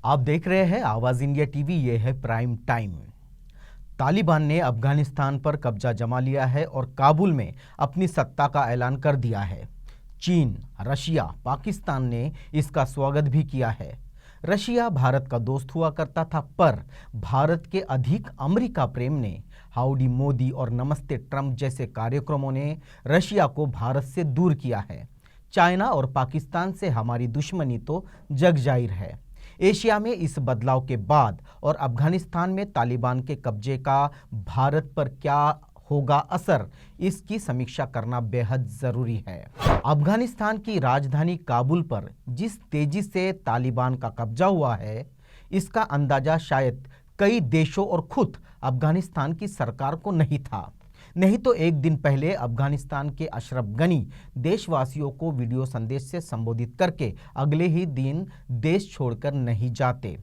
आप देख रहे हैं आवाज इंडिया टीवी। ये है प्राइम टाइम। तालिबान ने अफगानिस्तान पर कब्जा जमा लिया है और काबुल में अपनी सत्ता का ऐलान कर दिया है। चीन, रशिया, पाकिस्तान ने इसका स्वागत भी किया है। रशिया भारत का दोस्त हुआ करता था, पर भारत के अधिक अमेरिका प्रेम ने हाउडी मोदी और नमस्ते ट्रंप जैसे कार्यक्रमों ने रशिया को भारत से दूर किया है। चाइना और पाकिस्तान से हमारी दुश्मनी तो जग जाहिर है। एशिया में इस बदलाव के बाद और अफगानिस्तान में तालिबान के कब्जे का भारत पर क्या होगा असर, इसकी समीक्षा करना बेहद जरूरी है। अफगानिस्तान की राजधानी काबुल पर जिस तेजी से तालिबान का कब्जा हुआ है, इसका अंदाजा शायद कई देशों और खुद अफगानिस्तान की सरकार को नहीं था। नहीं तो एक दिन पहले अफगानिस्तान के अशरफ गनी देशवासियों को वीडियो संदेश से संबोधित करके अगले ही दिन देश छोड़कर नहीं जाते।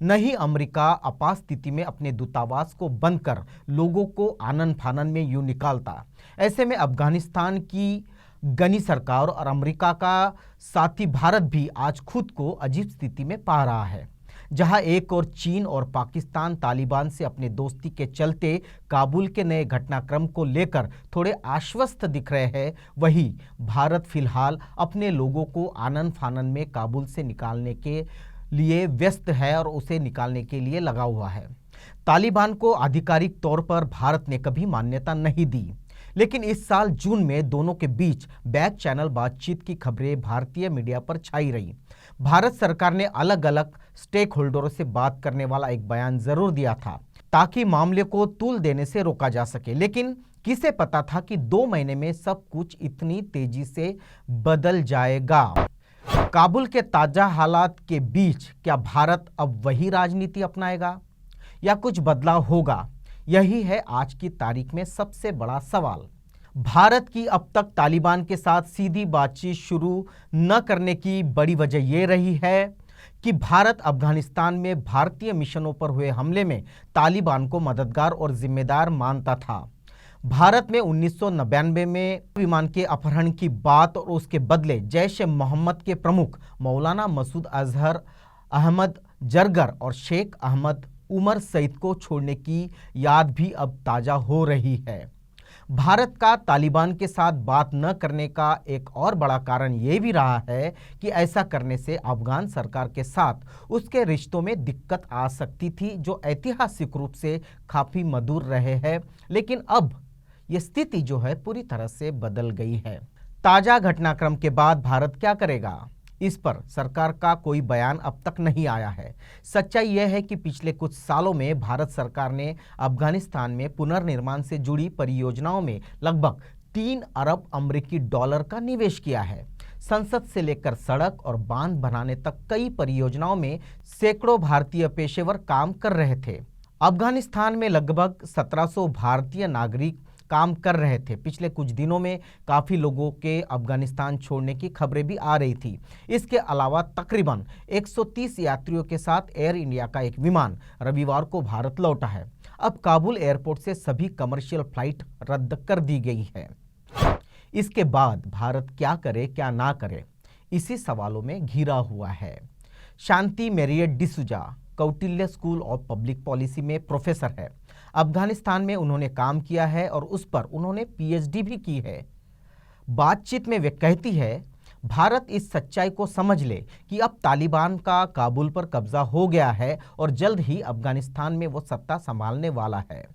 नहीं अमेरिका आपात स्थिति में अपने दूतावास को बंद कर लोगों को आनन फानन में यूं निकालता। ऐसे में अफगानिस्तान की गनी सरकार और अमेरिका का साथी भारत भी आज खुद को अजीब स्थिति में पा रहा है। जहां एक और चीन और पाकिस्तान तालिबान से अपने दोस्ती के चलते काबुल के नए घटनाक्रम को लेकर थोड़े आश्वस्त दिख रहे हैं, वहीं भारत फिलहाल अपने लोगों को आनन फानन में काबुल से निकालने के लिए व्यस्त है और उसे निकालने के लिए लगा हुआ है। तालिबान को आधिकारिक तौर पर भारत ने कभी मान्यता नहीं दी, लेकिन इस साल जून में दोनों के बीच बैक चैनल बातचीत की खबरें भारतीय मीडिया पर छाई रही। भारत सरकार ने अलग अलग स्टेक होल्डरों से बात करने वाला एक बयान जरूर दिया था ताकि मामले को तूल देने से रोका जा सके, लेकिन किसे पता था कि 2 महीने में सब कुछ इतनी तेजी से बदल जाएगा। काबुल के ताजा हालात के बीच क्या भारत अब वही राजनीति अपनाएगा या कुछ बदलाव होगा? यही है आज की तारीख में सबसे बड़ा सवाल। भारत की अब तक तालिबान के साथ सीधी बातचीत शुरू न करने की बड़ी वजह यह रही है कि भारत अफगानिस्तान में भारतीय मिशनों पर हुए हमले में तालिबान को मददगार और जिम्मेदार मानता था। भारत में 1999 में विमान के अपहरण की बात और उसके बदले जैश ए मोहम्मद के प्रमुख मौलाना मसूद अजहर, अहमद जरगर और शेख अहमद उमर सईद को छोड़ने की याद भी अब ताजा हो रही है। भारत का तालिबान के साथ बात न करने का एक और बड़ा कारण यह भी रहा है कि ऐसा करने से अफगान सरकार के साथ उसके रिश्तों में दिक्कत आ सकती थी, जो ऐतिहासिक रूप से काफी मधुर रहे हैं। लेकिन अब यह स्थिति जो है पूरी तरह से बदल गई है। ताजा घटनाक्रम के बाद भारत क्या करेगा, इस पर सरकार का कोई बयान अब तक नहीं आया है। सच्चाई यह है कि पिछले कुछ सालों में भारत सरकार ने अफगानिस्तान में पुनर्निर्माण से जुड़ी परियोजनाओं में लगभग 3 अरब अमेरिकी डॉलर का निवेश किया है। संसद से लेकर सड़क और बांध बनाने तक कई परियोजनाओं में सैकड़ों भारतीय पेशेवर काम कर रहे थे। अफगानिस्तान में लगभग 1700 भारतीय नागरिक काम कर रहे थे। पिछले कुछ दिनों में काफी लोगों के अफगानिस्तान छोड़ने की खबरें भी आ रही थी। इसके अलावा तकरीबन 130 यात्रियों के साथ एयर इंडिया का एक विमान रविवार को भारत लौटा है। अब काबुल एयरपोर्ट से सभी कमर्शियल फ्लाइट रद्द कर दी गई है। इसके बाद भारत क्या करे क्या ना करे, इसी सवालों में घिरा हुआ है। Shanthie Mariet D'Souza Kautilya school of public policy में प्रोफेसर है। अफगानिस्तान में उन्होंने काम किया है और उस पर उन्होंने पीएचडी भी की है। बातचीत में वे कहती है, भारत इस सच्चाई को समझ ले कि अब तालिबान का काबुल पर कब्जा हो गया है और जल्द ही अफगानिस्तान में वो सत्ता संभालने वाला है।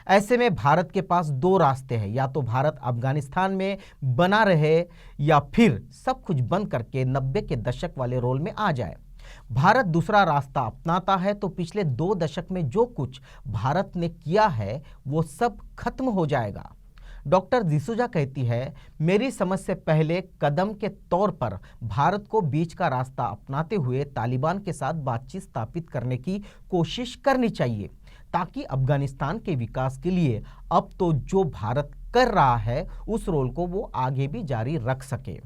ऐसे में भारत के पास 2 रास्ते हैं, या तो भारत अफगानिस्तान में बना रहे या फिर सब कुछ बंद करके 90 के दशक वाले रोल में आ जाए। भारत दूसरा रास्ता अपनाता है तो पिछले 2 दशक में जो कुछ भारत ने किया है वो सब खत्म हो जाएगा। डॉक्टर डिसूजा कहती है, मेरी समझ से पहले कदम के तौर पर भारत को बीच का रास्ता अपनाते हुए तालिबान के साथ बातचीत स्थापित करने की कोशिश करनी चाहिए, ताकि अफगानिस्तान के विकास के लिए अब तो जो भारत कर रहा है उस रोल को वो आगे भी जारी रख सके।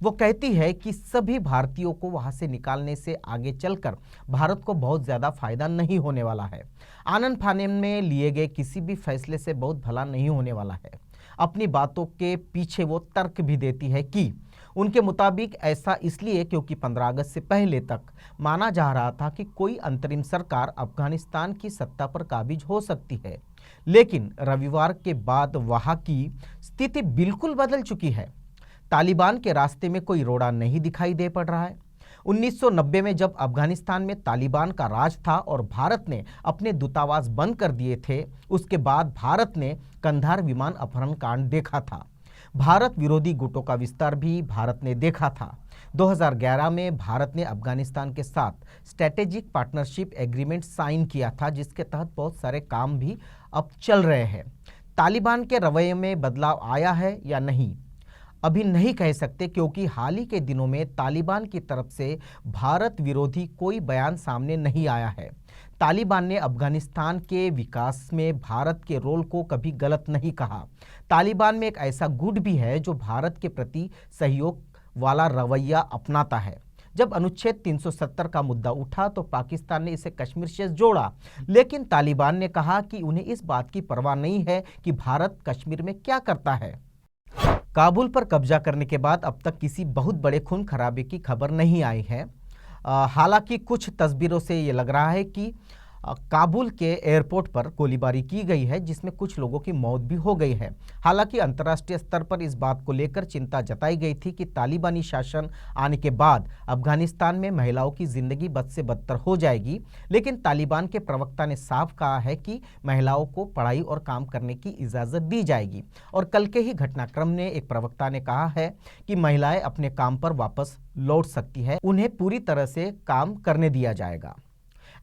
वो कहती है कि सभी भारतीयों को वहां से निकालने से आगे चलकर भारत को बहुत ज़्यादा फायदा नहीं होने वाला है। आनन फानन में लिए गए किसी भी फैसले से बहुत भला नहीं होने वाला है। अपनी बातों के पीछे वो तर्क भी देती है कि उनके मुताबिक ऐसा इसलिए क्योंकि 15 अगस्त से पहले तक माना जा रहा था कि कोई अंतरिम सरकार अफगानिस्तान की सत्ता पर काबिज हो सकती है, लेकिन रविवार के बाद वहां की स्थिति बिल्कुल बदल चुकी है। तालिबान के रास्ते में कोई रोड़ा नहीं दिखाई दे पड़ रहा है। 1990 में जब अफगानिस्तान में तालिबान का राज था और भारत ने अपने दूतावास बंद कर दिए थे, उसके बाद भारत ने कंधार विमान अपहरण कांड देखा था। भारत विरोधी गुटों का विस्तार भी भारत ने देखा था। 2011 में भारत ने अफगानिस्तान के साथ स्ट्रेटेजिक पार्टनरशिप एग्रीमेंट साइन किया था, जिसके तहत बहुत सारे काम भी अब चल रहे हैं। तालिबान के रवैये में बदलाव आया है या नहीं, अभी नहीं कह सकते, क्योंकि हाल ही के दिनों में तालिबान की तरफ से भारत विरोधी कोई बयान सामने नहीं आया है। तालिबान ने अफगानिस्तान के विकास में भारत के रोल को कभी गलत नहीं कहा। तालिबान में एक ऐसा गुट भी है जो भारत के प्रति सहयोग वाला रवैया अपनाता है। जब अनुच्छेद 370 का मुद्दा उठा तो पाकिस्तान ने इसे कश्मीर से जोड़ा, लेकिन तालिबान ने कहा कि उन्हें इस बात की परवाह नहीं है कि भारत कश्मीर में क्या करता है। काबुल पर कब्जा करने के बाद अब तक किसी बहुत बड़े खून खराबे की खबर नहीं आई है। हालांकि कुछ तस्वीरों से ये लग रहा है कि काबुल के एयरपोर्ट पर गोलीबारी की गई है, जिसमें कुछ लोगों की मौत भी हो गई है। हालांकि अंतर्राष्ट्रीय स्तर पर इस बात को लेकर चिंता जताई गई थी कि तालिबानी शासन आने के बाद अफगानिस्तान में महिलाओं की जिंदगी बद से बदतर हो जाएगी, लेकिन तालिबान के प्रवक्ता ने साफ कहा है कि महिलाओं को पढ़ाई और काम करने की इजाज़त दी जाएगी। और कल के ही घटनाक्रम में एक प्रवक्ता ने कहा है कि महिलाएं अपने काम पर वापस लौट सकती है, उन्हें पूरी तरह से काम करने दिया जाएगा।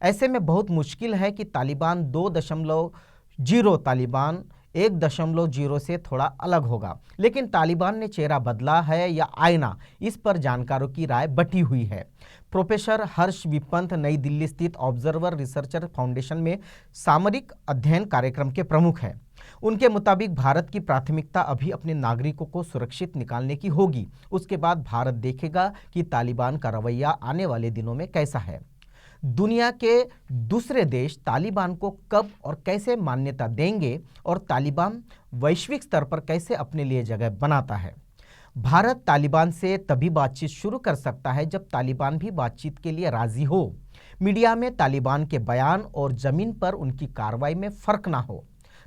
ऐसे में बहुत मुश्किल है कि तालिबान 2.0 तालिबान 1.0 से थोड़ा अलग होगा, लेकिन तालिबान ने चेहरा बदला है या आईना, इस पर जानकारों की राय बटी हुई है। प्रोफेसर हर्ष विपंत नई दिल्ली स्थित ऑब्जर्वर रिसर्चर फाउंडेशन में सामरिक अध्ययन कार्यक्रम के प्रमुख हैं। उनके मुताबिक भारत की प्राथमिकता अभी अपने नागरिकों को सुरक्षित निकालने की होगी। उसके बाद भारत देखेगा कि तालिबान का रवैया आने वाले दिनों में कैसा है। दुनिया के दूसरे देश तालिबान को कब और कैसे मान्यता देंगे और तालिबान वैश्विक स्तर पर कैसे अपने लिए जगह बनाता है। भारत तालिबान से तभी बातचीत शुरू कर सकता है जब तालिबान भी बातचीत के लिए राजी हो। मीडिया में तालिबान के बयान और जमीन पर उनकी कार्रवाई में फर्क ना हो।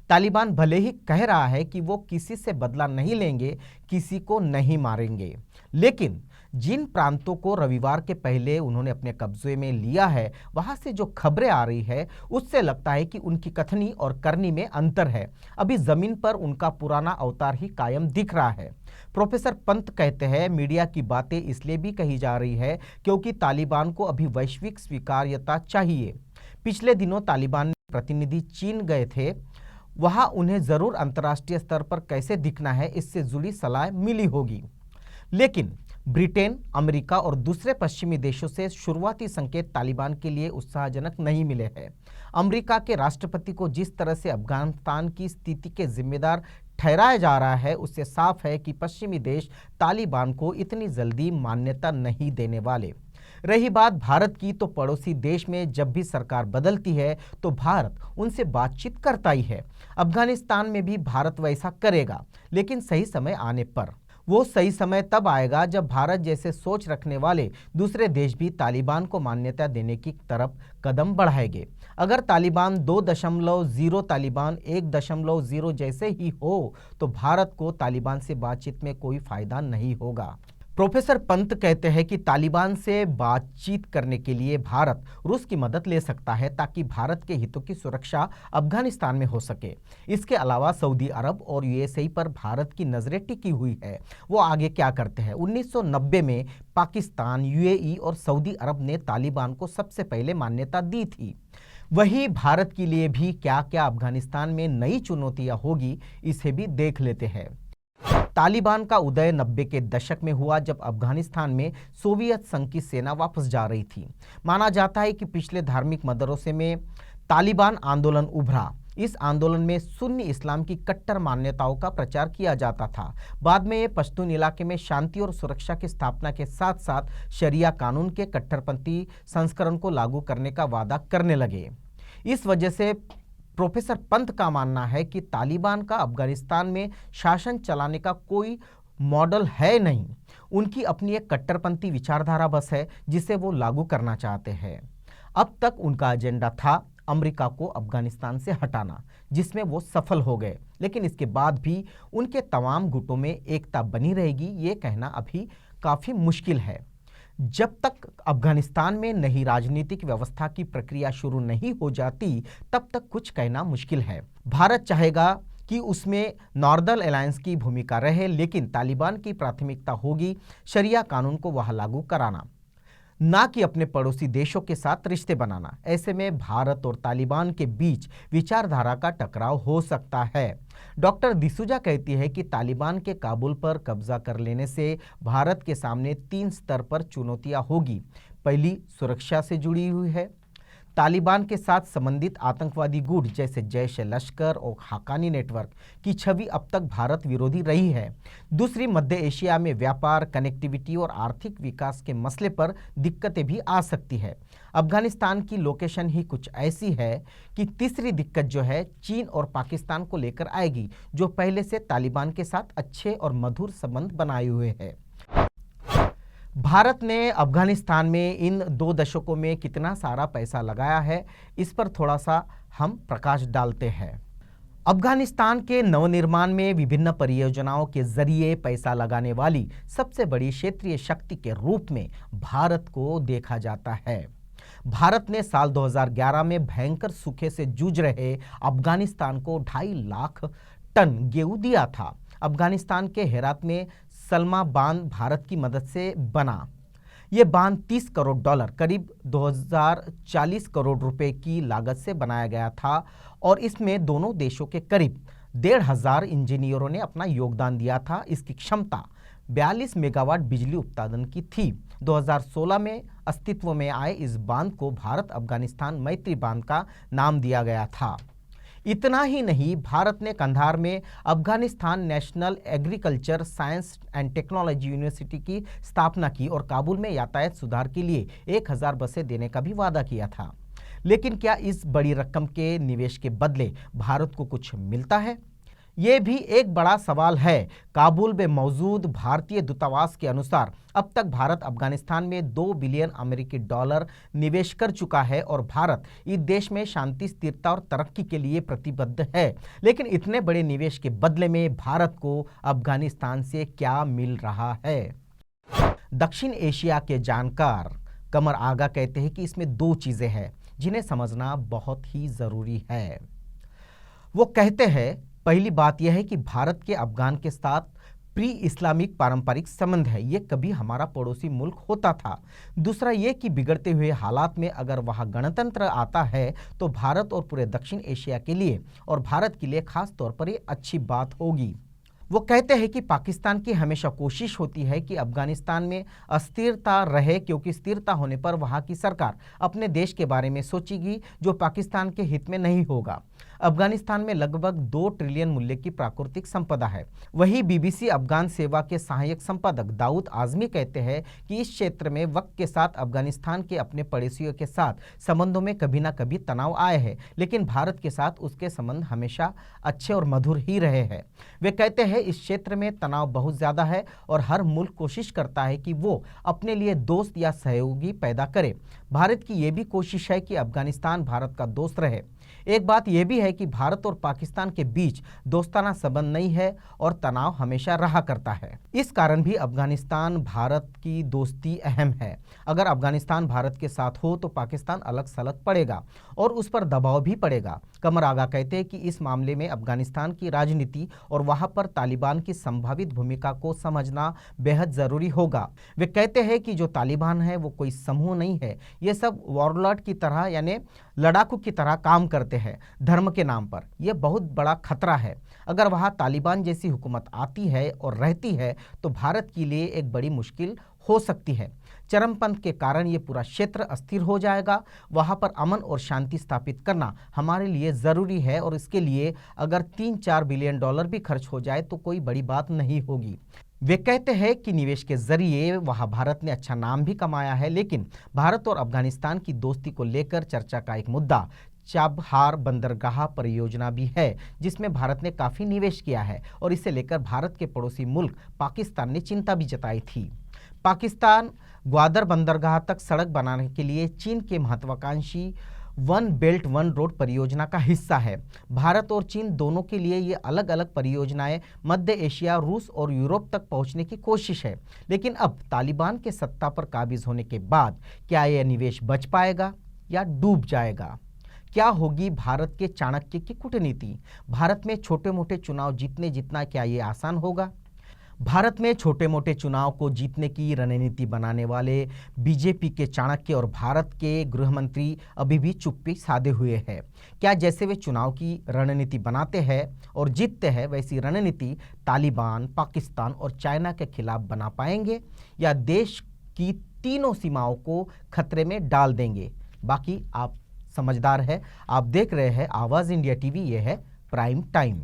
तालिबान भले ही कह रहा है कि वो किसी से बदला नहीं लेंगे, किसी को नहीं मारेंगे, लेकिन जिन प्रांतों को रविवार के पहले उन्होंने अपने कब्जे में लिया है, वहां से जो खबरें आ रही है उससे लगता है कि उनकी कथनी और करनी में अंतर है। अभी जमीन पर उनका पुराना अवतार ही कायम दिख रहा है। प्रोफेसर पंत कहते हैं, मीडिया की बातें इसलिए भी कही जा रही है क्योंकि तालिबान को अभी वैश्विक स्वीकार्यता चाहिए। पिछले दिनों तालिबान प्रतिनिधि चीन गए थे, वहां उन्हें जरूर अंतर्राष्ट्रीय स्तर पर कैसे दिखना है इससे जुड़ी सलाह मिली होगी, लेकिन ब्रिटेन, अमेरिका और दूसरे पश्चिमी देशों से शुरुआती संकेत तालिबान के लिए उत्साहजनक नहीं मिले हैं। अमेरिका के राष्ट्रपति को जिस तरह से अफगानिस्तान की स्थिति के जिम्मेदार ठहराया जा रहा है, उससे साफ है कि पश्चिमी देश तालिबान को इतनी जल्दी मान्यता नहीं देने वाले। रही बात भारत की, तो पड़ोसी देश में जब भी सरकार बदलती है तो भारत उनसे बातचीत करता ही है। अफगानिस्तान में भी भारत वैसा करेगा, लेकिन सही समय आने पर। वो सही समय तब आएगा जब भारत जैसे सोच रखने वाले दूसरे देश भी तालिबान को मान्यता देने की तरफ कदम बढ़ाएंगे। अगर तालिबान 2.0 तालिबान 1.0 जैसे ही हो तो भारत को तालिबान से बातचीत में कोई फायदा नहीं होगा। प्रोफेसर पंत कहते हैं कि तालिबान से बातचीत करने के लिए भारत रूस की मदद ले सकता है ताकि भारत के हितों की सुरक्षा अफगानिस्तान में हो सके। इसके अलावा सऊदी अरब और यूएसए पर भारत की नज़रें टिकी हुई है, वो आगे क्या करते हैं। 1990 में पाकिस्तान, यूएई और सऊदी अरब ने तालिबान को सबसे पहले मान्यता दी थी। वही भारत के लिए भी क्या क्या अफगानिस्तान में नई चुनौतियां होगी, इसे भी देख लेते हैं। तालिबान का उदय 90 के दशक में हुआ जब अफगानिस्तान में सोवियत संघ की सेना वापस जा रही थी। माना जाता है कि पिछले धार्मिक मदरसे में तालिबान आंदोलन उभरा। इस आंदोलन में सुन्नी इस्लाम की कट्टर मान्यताओं का प्रचार किया जाता था। बाद में ये पश्तून इलाके में शांति और सुरक्षा की स्थापना के साथ साथ शरिया कानून के कट्टरपंथी संस्करण को लागू करने का वादा करने लगे। इस वजह से प्रोफेसर पंत का मानना है कि तालिबान का अफगानिस्तान में शासन चलाने का कोई मॉडल है नहीं, उनकी अपनी एक कट्टरपंथी विचारधारा बस है जिसे वो लागू करना चाहते हैं। अब तक उनका एजेंडा था अमेरिका को अफगानिस्तान से हटाना, जिसमें वो सफल हो गए, लेकिन इसके बाद भी उनके तमाम गुटों में एकता बनी रहेगी ये कहना अभी काफ़ी मुश्किल है। जब तक अफगानिस्तान में नई राजनीतिक व्यवस्था की प्रक्रिया शुरू नहीं हो जाती, तब तक कुछ कहना मुश्किल है। भारत चाहेगा कि उसमें नॉर्दर्न अलायंस की भूमिका रहे, लेकिन तालिबान की प्राथमिकता होगी शरिया कानून को वहां लागू कराना, ना कि अपने पड़ोसी देशों के साथ रिश्ते बनाना। ऐसे में भारत और तालिबान के बीच विचारधारा का टकराव हो सकता है। डॉक्टर दिसूजा कहती है कि तालिबान के काबुल पर कब्जा कर लेने से भारत के सामने 3 स्तर पर चुनौतियां होगी। पहली सुरक्षा से जुड़ी हुई है। तालिबान के साथ संबंधित आतंकवादी गुट जैसे जैश ए लश्कर और हक्कानी नेटवर्क की छवि अब तक भारत विरोधी रही है। दूसरी, मध्य एशिया में व्यापार, कनेक्टिविटी और आर्थिक विकास के मसले पर दिक्कतें भी आ सकती है। अफगानिस्तान की लोकेशन ही कुछ ऐसी है कि तीसरी दिक्कत जो है चीन और पाकिस्तान को लेकर आएगी, जो पहले से तालिबान के साथ अच्छे और मधुर संबंध बनाए हुए है। भारत ने अफगानिस्तान में इन 2 दशकों में कितना सारा पैसा लगाया है, इस पर थोड़ा सा हम प्रकाश डालते हैं। अफगानिस्तान के नवनिर्माण में विभिन्न परियोजनाओं के जरिए पैसा लगाने वाली सबसे बड़ी क्षेत्रीय शक्ति के रूप में भारत को देखा जाता है। भारत ने साल 2011 में भयंकर सूखे से जूझ रहे अफगानिस्तान को 2.5 लाख टन गेहूं दिया था। अफगानिस्तान के हेरात में सलमा बांध भारत की मदद से बना। ये बांध $30 करोड़ करीब 2040 करोड़ रुपए की लागत से बनाया गया था और इसमें दोनों देशों के करीब 1,500 इंजीनियरों ने अपना योगदान दिया था। इसकी क्षमता 42 मेगावाट बिजली उत्पादन की थी। 2016 में अस्तित्व में आए इस बांध को भारत अफगानिस्तान मैत्री बांध का नाम दिया गया था। इतना ही नहीं, भारत ने कंधार में Afghanistan national agriculture science and technology university की स्थापना की और काबुल में यातायात सुधार के लिए 1000 बसें देने का भी वादा किया था। लेकिन क्या इस बड़ी रकम के निवेश के बदले भारत को कुछ मिलता है? ये भी एक बड़ा सवाल है। काबुल में मौजूद भारतीय दूतावास के अनुसार अब तक भारत अफगानिस्तान में $2 बिलियन अमेरिकी डॉलर निवेश कर चुका है और भारत इस देश में शांति, स्थिरता और तरक्की के लिए प्रतिबद्ध है। लेकिन इतने बड़े निवेश के बदले में भारत को अफगानिस्तान से क्या मिल रहा है? दक्षिण एशिया के जानकार कमर आगा कहते हैं कि इसमें 2 चीजें हैं जिन्हें समझना बहुत ही जरूरी है। वो कहते हैं, पहली बात यह है कि भारत के अफगान के साथ प्री इस्लामिक पारंपरिक संबंध है, ये कभी हमारा पड़ोसी मुल्क होता था। दूसरा ये कि बिगड़ते हुए हालात में अगर वहाँ गणतंत्र आता है तो भारत और पूरे दक्षिण एशिया के लिए और भारत के लिए खास तौर पर ये अच्छी बात होगी। वो कहते हैं कि पाकिस्तान की हमेशा कोशिश होती है कि अफगानिस्तान में अस्थिरता रहे, क्योंकि स्थिरता होने पर वहाँ की सरकार अपने देश के बारे में सोचेगी जो पाकिस्तान के हित में नहीं होगा। अफगानिस्तान में लगभग 2 ट्रिलियन मूल्य की प्राकृतिक संपदा है। वही बीबीसी अफगान सेवा के सहायक संपादक दाऊद आजमी कहते हैं कि इस क्षेत्र में वक्त के साथ अफगानिस्तान के अपने पड़ोसियों के साथ संबंधों में कभी ना कभी तनाव आए हैं, लेकिन भारत के साथ उसके संबंध हमेशा अच्छे और मधुर ही रहे हैं। वे कहते हैं इस क्षेत्र में तनाव बहुत ज्यादा है और हर मुल्क कोशिश करता है कि वो अपने लिए दोस्त या सहयोगी पैदा करे। भारत की ये भी कोशिश है कि अफगानिस्तान भारत का दोस्त रहे। एक बात यह भी है कि भारत और पाकिस्तान के बीच दोस्ताना संबंध नहीं है और तनाव हमेशा रहा करता है। इस कारण भी अफगानिस्तान भारत की दोस्ती अहम है। अगर अफगानिस्तान भारत के साथ हो तो पाकिस्तान अलग सलग पड़ेगा और उस पर दबाव भी पड़ेगा। कमर आगा कहते हैं कि इस मामले में अफगानिस्तान की राजनीति और वहां पर तालिबान की संभावित भूमिका को समझना बेहद जरूरी होगा। वे कहते हैं कि जो तालिबान है वो कोई समूह नहीं है, ये सब वॉरलॉर्ड की तरह यानी लड़ाकू की तरह काम करते हैं धर्म के नाम पर। यह बहुत बड़ा खतरा है। अगर वहां तालिबान जैसी हुकूमत आती है और रहती है तो भारत के लिए एक बड़ी मुश्किल हो सकती है। चरमपंथ के कारण ये पूरा क्षेत्र अस्थिर हो जाएगा। वहां पर अमन और शांति स्थापित करना हमारे लिए जरूरी है और इसके लिए अगर $3-4 बिलियन भी खर्च हो जाए तो कोई बड़ी बात नहीं होगी। वे कहते हैं कि निवेश के जरिए वहां भारत ने अच्छा नाम भी कमाया है, लेकिन भारत और अफगानिस्तान की दोस्ती को लेकर चर्चा का एक मुद्दा चाबहार बंदरगाह परियोजना भी है जिसमें भारत ने काफ़ी निवेश किया है और इसे लेकर भारत के पड़ोसी मुल्क पाकिस्तान ने चिंता भी जताई थी। पाकिस्तान ग्वादर बंदरगाह तक सड़क बनाने के लिए चीन के महत्वाकांक्षी वन बेल्ट वन रोड परियोजना का हिस्सा है। भारत और चीन दोनों के लिए ये अलग अलग परियोजनाएं मध्य एशिया, रूस और यूरोप तक पहुंचने की कोशिश है। लेकिन अब तालिबान के सत्ता पर काबिज होने के बाद क्या यह निवेश बच पाएगा या डूब जाएगा? क्या होगी भारत के चाणक्य की कूटनीति? भारत में छोटे मोटे चुनाव जीतने जितना क्या ये आसान होगा? भारत में छोटे मोटे चुनाव को जीतने की रणनीति बनाने वाले बीजेपी के चाणक्य और भारत के गृह मंत्री अभी भी चुप्पी साधे हुए हैं। क्या जैसे वे चुनाव की रणनीति बनाते हैं और जीतते हैं वैसी रणनीति तालिबान, पाकिस्तान और चाइना के खिलाफ बना पाएंगे या देश की तीनों सीमाओं को खतरे में डाल देंगे? बाकी आप समझदार है। आप देख रहे हैं आवाज़ इंडिया टीवी, ये है प्राइम टाइम।